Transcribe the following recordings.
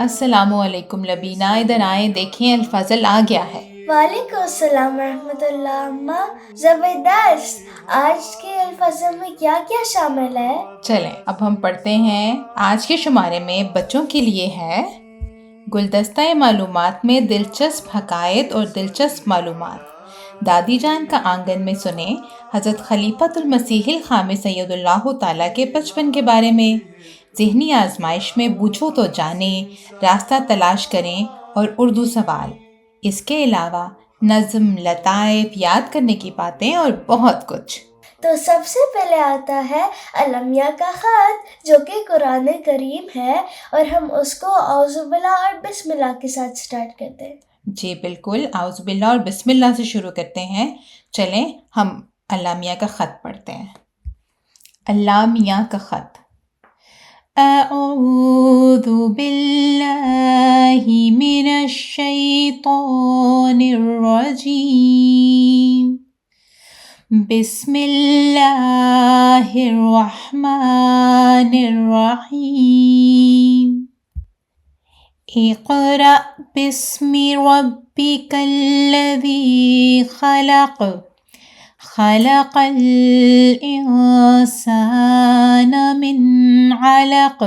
السلام علیکم لبینہ، ادھر آئیں، دیکھیں الفضل آ گیا ہے۔ وعلیکم السلام ورحمۃ اللہ اماں، زبردست۔ آج کے الفاظ میں کیا کیا شامل ہے؟ چلیں اب ہم پڑھتے ہیں۔ آج کے شمارے میں بچوں کے لیے ہے گلدستہ معلومات میں دلچسپ حقائق اور دلچسپ معلومات۔ دادی جان کا آنگن میں سنیں حضرت خلیفۃ المسیح الخامس سید اللہ تعالیٰ کے بچپن کے بارے میں۔ ذہنی آزمائش میں بوجھو تو جانیں، راستہ تلاش کریں اور اردو سوال۔ اس کے علاوہ نظم، لطائف، یاد کرنے کی باتیں اور بہت کچھ۔ تو سب سے پہلے آتا ہے المیہ کا خط، جو کہ قرآن کریم ہے، اور ہم اس کو اعوذ باللہ اور بسم اللہ کے ساتھ سٹارٹ کرتے ہیں۔ جی بالکل، اعوذ باللہ اور بسم اللہ سے شروع کرتے ہیں۔ چلیں ہم المیہ کا خط پڑھتے ہیں۔ المیہ کا خط۔ اعوذ باللہ من الشیطان الرجیم، بسم اللہ الرحمن الرحیم، اقرأ بسم ربک الذی خلق، خلق الانسان من علق،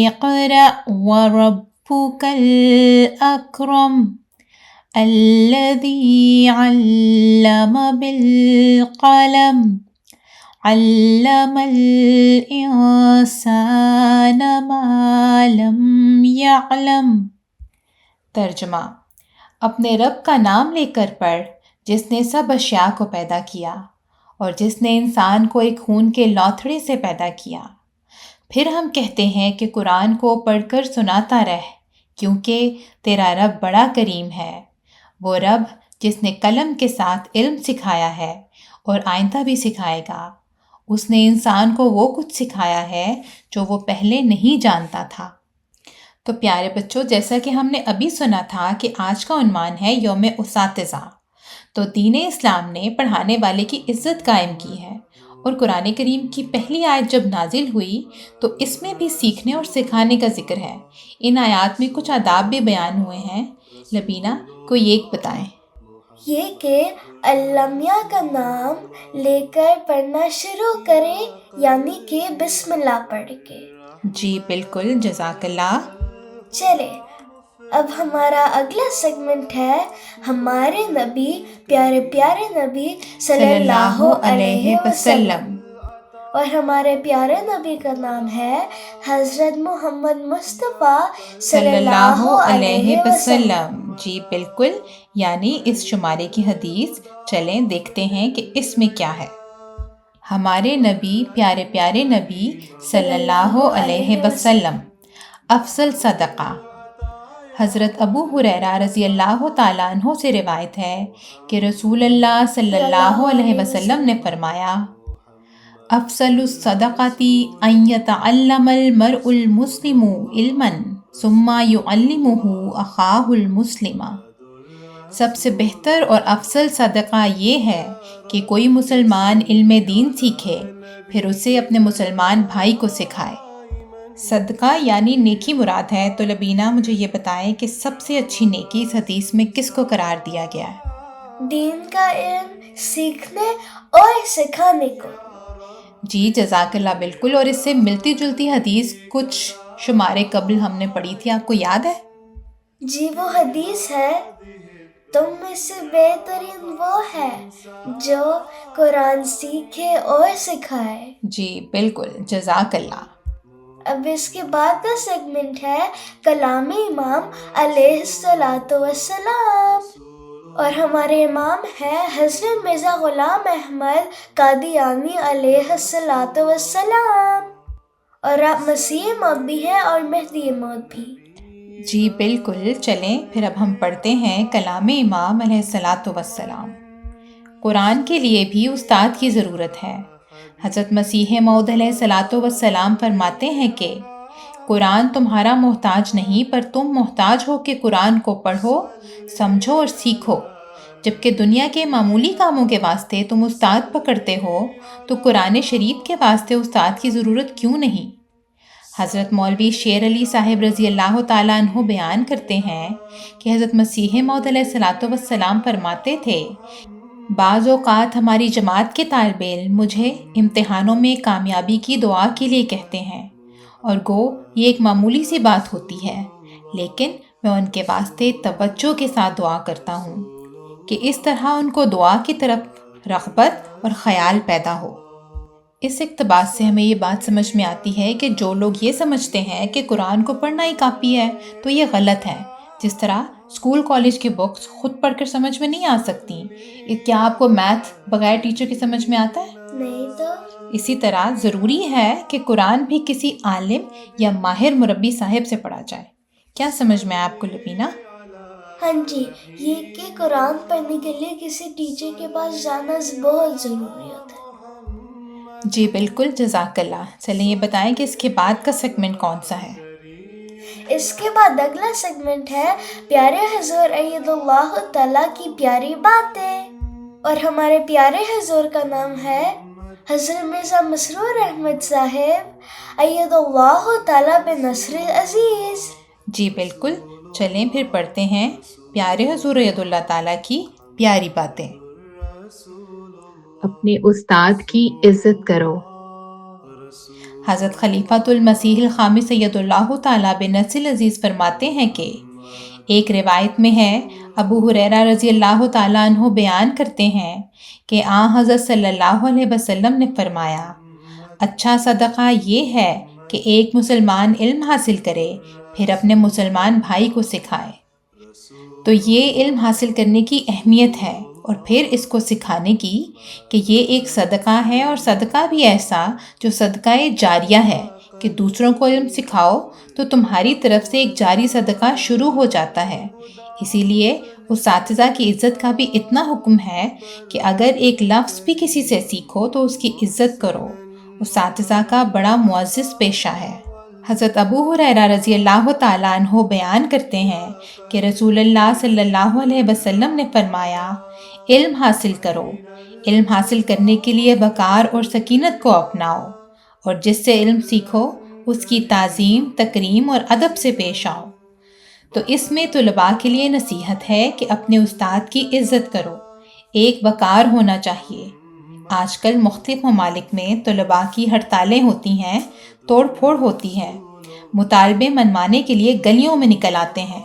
اقرأ وربک الاکرم، الذی علم بالقلم، علم الانسان ما لم يعلم۔ ترجمہ: اپنے رب کا نام لے کر پڑھ جس نے سب اشیاء کو پیدا کیا اور جس نے انسان کو ایک خون کے لوتھڑے سے پیدا کیا۔ پھر ہم کہتے ہیں کہ قرآن کو پڑھ کر سناتا رہ، کیونکہ تیرا رب بڑا کریم ہے، وہ رب جس نے قلم کے ساتھ علم سکھایا ہے اور آئندہ بھی سکھائے گا۔ اس نے انسان کو وہ کچھ سکھایا ہے جو وہ پہلے نہیں جانتا تھا۔ تو پیارے بچوں، جیسا کہ ہم نے ابھی سنا تھا کہ آج کا عنوان ہے یوم اساتذہ، تو دین اسلام نے پڑھانے والے کی عزت قائم کی ہے، اور قرآن کریم کی پہلی آیت جب نازل ہوئی تو اس میں بھی سیکھنے اور سکھانے کا ذکر ہے۔ ان آیات میں کچھ آداب بھی بیان ہوئے ہیں۔ لبینہ کوئی ایک بتائیں۔ یہ کہ المیہ کا نام لے کر پڑھنا شروع کرے، یعنی کہ بسم اللہ پڑھ کے۔ جی بالکل، جزاک اللہ۔ چلے اب ہمارا اگلا سیگمنٹ ہے ہمارے نبی، پیارے پیارے نبی صلی اللہ علیہ وسلم، اور ہمارے پیارے نبی کا نام ہے حضرت محمد مصطفیٰ صلی اللہ علیہ وسلم۔ جی بالکل، یعنی اس شمارے کی حدیث۔ چلیں دیکھتے ہیں کہ اس میں کیا ہے۔ ہمارے نبی، پیارے پیارے نبی صلی اللہ علیہ وسلم، افضل صدقہ۔ حضرت ابو ہریرہ رضی اللہ تعالیٰ عنہ سے روایت ہے کہ رسول اللہ صلی اللہ علیہ وسلم نے فرمایا: افضل الصدقۃ ان یتعلم المرء المسلم علما ثم یعلمہ اخاہ المسلم۔ سب سے بہتر اور افضل صدقہ یہ ہے کہ کوئی مسلمان علم دین سیکھے، پھر اسے اپنے مسلمان بھائی کو سکھائے۔ صدقہ یعنی نیکی مراد ہے، تو لبینہ مجھے یہ بتائیں کہ سب سے اچھی نیکی اس حدیث میں کس کو قرار دیا گیا ہے؟ دین کا علم سیکھنے اور سکھانے کو۔ جی جزاک اللہ، بالکل۔ اور اس سے ملتی جلتی حدیث کچھ شمارے قبل ہم نے پڑھی تھی، آپ کو یاد ہے؟ جی وہ حدیث ہے: تم میں سے بہترین وہ ہے جو قرآن سیکھے اور سکھائے۔ جی بالکل، جزاک اللہ۔ اب اس کے بعد کا سیگمنٹ ہے کلام امام علیہ السلام، اور ہمارے امام ہیں حضرت مرزا غلام احمد قادیانی علیہ السلام، اور آپ مسیح موعود بھی ہیں اور مہدی موعود بھی۔ جی بالکل، چلیں پھر اب ہم پڑھتے ہیں کلام امام علیہ السلام۔ قرآن کے لیے بھی استاد کی ضرورت ہے۔ حضرت مسیح موعود علیہ السلام فرماتے ہیں کہ قرآن تمہارا محتاج نہیں، پر تم محتاج ہو کہ قرآن کو پڑھو، سمجھو اور سیکھو۔ جبکہ دنیا کے معمولی کاموں کے واسطے تم استاد پکڑتے ہو، تو قرآن شریف کے واسطے استاد کی ضرورت کیوں نہیں؟ حضرت مولوی شیر علی صاحب رضی اللہ تعالیٰ عنہ بیان کرتے ہیں کہ حضرت مسیح موعود علیہ الصلوۃ والسلام فرماتے تھے، بعض اوقات ہماری جماعت کے طالب علم مجھے امتحانوں میں کامیابی کی دعا کے لیے کہتے ہیں، اور گو یہ ایک معمولی سی بات ہوتی ہے، لیکن میں ان کے واسطے توجہ کے ساتھ دعا کرتا ہوں کہ اس طرح ان کو دعا کی طرف رغبت اور خیال پیدا ہو۔ اس اقتباس سے ہمیں یہ بات سمجھ میں آتی ہے کہ جو لوگ یہ سمجھتے ہیں کہ قرآن کو پڑھنا ہی کافی ہے تو یہ غلط ہے۔ جس طرح اسکول کالج کی بکس خود پڑھ کر سمجھ میں نہیں آ سکتی، کیا آپ کو میتھ بغیر ٹیچر کے سمجھ میں آتا ہے؟ نہیں تو اسی طرح ضروری ہے کہ قرآن بھی کسی عالم یا ماہر مربی صاحب سے پڑھا جائے۔ کیا سمجھ میں آیا آپ کو لبینہ؟ ہاں جی، یہ کہ قرآن پڑھنے کے لیے کسی ٹیچر کے پاس جانا بہت ضروری ہوتا ہے۔ جی بالکل، جزاک اللہ۔ چلیں یہ بتائیں کہ اس کے بعد کا سیگمنٹ کون سا ہے؟ اس کے بعد اگلا سیگمنٹ ہے پیارے حضور اید اللہ تعالیٰ کی پیاری باتیں، اور ہمارے پیارے حضور کا نام ہے حضرت مرزا مسرور احمد صاحب اید اللہ تعالیٰ بنصر العزیز۔ جی بالکل، چلیں پھر پڑھتے ہیں پیارے حضور اید اللہ تعالیٰ کی پیاری باتیں۔ اپنے استاد کی عزت کرو۔ حضرت خلیفۃ المسیح الخامس سید اللہ تعالیٰ بنصر العزیز فرماتے ہیں کہ ایک روایت میں ہے، ابو ہریرہ رضی اللہ تعالیٰ عنہ بیان کرتے ہیں کہ آن حضرت صلی اللہ علیہ وسلم نے فرمایا، اچھا صدقہ یہ ہے کہ ایک مسلمان علم حاصل کرے پھر اپنے مسلمان بھائی کو سکھائے۔ تو یہ علم حاصل کرنے کی اہمیت ہے اور پھر اس کو سکھانے کی کہ یہ ایک صدقہ ہے، اور صدقہ بھی ایسا جو صدقہ جاریہ ہے کہ دوسروں کو علم سکھاؤ تو تمہاری طرف سے ایک جاری صدقہ شروع ہو جاتا ہے۔ اسی لیے اساتذہ کی عزت کا بھی اتنا حکم ہے کہ اگر ایک لفظ بھی کسی سے سیکھو تو اس کی عزت کرو۔ اساتذہ کا بڑا معزز پیشہ ہے۔ حضرت ابو ہریرہ رضی اللہ تعالیٰ عنہ بیان کرتے ہیں کہ رسول اللہ صلی اللہ علیہ وسلم نے فرمایا، علم حاصل کرو، علم حاصل کرنے کے لیے وقار اور سکینت کو اپناؤ، اور جس سے علم سیکھو اس کی تعظیم، تکریم اور ادب سے پیش آؤ۔ تو اس میں طلباء کے لیے نصیحت ہے کہ اپنے استاد کی عزت کرو، ایک وقار ہونا چاہیے۔ آج کل مختلف ممالک میں طلباء کی ہڑتالیں ہوتی ہیں، توڑ پھوڑ ہوتی ہے، مطالبے منوانے کے لیے گلیوں میں نکل آتے ہیں۔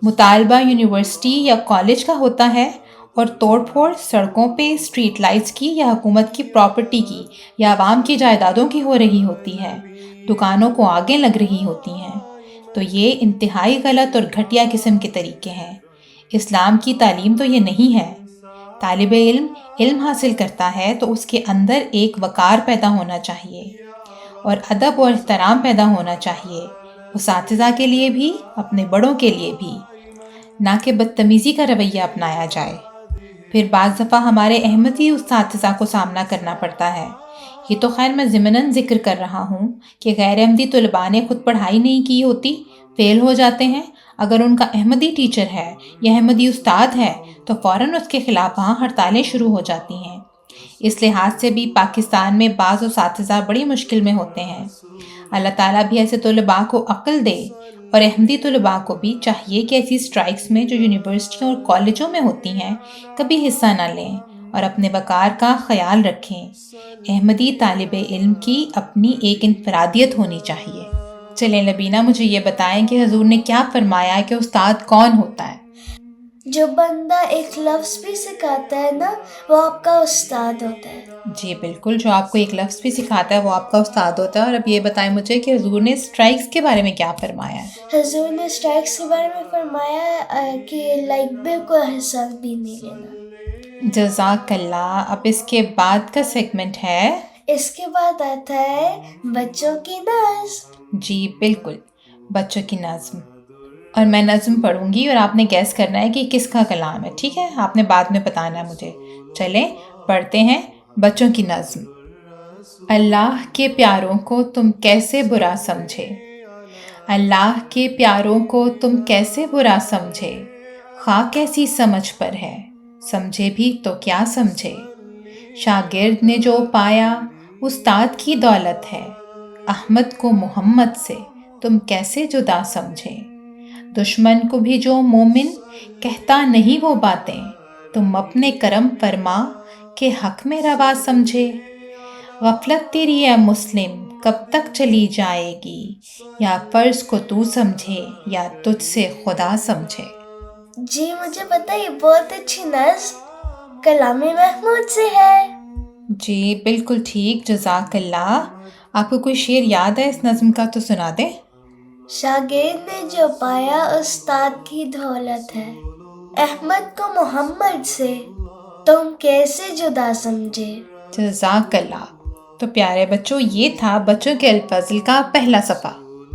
مطالبہ یونیورسٹی یا کالج کا ہوتا ہے اور توڑ پھوڑ سڑکوں پہ اسٹریٹ لائٹس کی یا حکومت کی پراپرٹی کی یا عوام کی جائیدادوں کی ہو رہی ہوتی ہے، دکانوں کو آگیں لگ رہی ہوتی ہیں۔ تو یہ انتہائی غلط اور گھٹیا قسم کے طریقے ہیں۔ اسلام کی تعلیم تو یہ نہیں ہے۔ طالب علم علم حاصل کرتا ہے تو اس کے اندر ایک وقار پیدا ہونا چاہیے اور ادب اور احترام پیدا ہونا چاہیے، اساتذہ کے لیے بھی، اپنے بڑوں کے لیے بھی، نہ کہ بدتمیزی کا رویہ اپنایا جائے۔ پھر بعض دفعہ ہمارے احمدی اساتذہ کو سامنا کرنا پڑتا ہے۔ یہ تو خیر میں ضمناً ذکر کر رہا ہوں کہ غیر احمدی طلباء نے خود پڑھائی نہیں کی ہوتی، فیل ہو جاتے ہیں، اگر ان کا احمدی ٹیچر ہے یا احمدی استاد ہے تو فوراً اس کے خلاف وہاں ہڑتالیں شروع ہو جاتی ہیں۔ اس لحاظ سے بھی پاکستان میں بعض اساتذہ بڑی مشکل میں ہوتے ہیں۔ اللہ تعالیٰ بھی ایسے طلباء کو عقل دے، اور احمدی طلباء کو بھی چاہیے کہ ایسی اسٹرائکس میں جو یونیورسٹیوں اور کالجوں میں ہوتی ہیں کبھی حصہ نہ لیں اور اپنے وقار کا خیال رکھیں۔ احمدی طالب علم کی اپنی ایک انفرادیت ہونی چاہیے۔ چلیں لبینہ، مجھے یہ بتائیں کہ حضور نے کیا فرمایا کہ استاد کون ہوتا ہے؟ جو بندہ ایک لفظ بھی سکھاتا ہے نا، وہ آپ کا استاد ہوتا ہے۔ جی بالکل، جو آپ کو ایک لفظ بھی سکھاتا ہے وہ آپ کا استاد ہوتا ہے۔ اور اب یہ بتائیں مجھے کہ حضور نے اسٹرائکس کے بارے میں کیا فرمایا ہے؟ حضور نے اسٹرائکس کے بارے میں فرمایا کہ بالکل حصہ بھی نہیں لینا۔ جزاک اللہ۔ اب اس کے بعد کا سیگمنٹ ہے، اس کے بعد آتا ہے بچوں کی نظم۔ جی بالکل، بچوں کی نظم، اور میں نظم پڑھوں گی اور آپ نے گیس کرنا ہے کہ کس کا کلام ہے، ٹھیک ہے؟ آپ نے بعد میں بتانا ہے مجھے۔ چلیں پڑھتے ہیں بچوں کی نظم۔ اللہ کے پیاروں کو تم کیسے برا سمجھے، اللہ کے پیاروں کو تم کیسے برا سمجھے، خواہ کیسی سمجھ پر ہے، سمجھے بھی تو کیا سمجھے۔ شاگرد نے جو پایا استاد کی دولت ہے، احمد کو محمد سے تم کیسے جدا سمجھے؟ دشمن کو بھی جو مومن کہتا نہیں وہ باتیں، تم اپنے کرم فرما کہ حق میں روا سمجھے۔ غفلت تیری اے مسلم کب تک چلی جائے گی، یا فرض کو تو سمجھے یا تجھ سے خدا سمجھے۔ جی مجھے پتہ، یہ بہت اچھی نظم کلام محمود سے ہے۔ جی بالکل ٹھیک، جزاک اللہ۔ آپ کو کوئی شعر یاد ہے اس نظم کا تو سنا دیں۔ شاگرد نے جو پایا استاد کی دولت ہے، احمد کو محمد سے تم کیسے جدا سمجھے۔ جزاک اللہ۔ تو پیارے بچوں، یہ تھا بچوں کے الفاظل کا پہلا صفحہ۔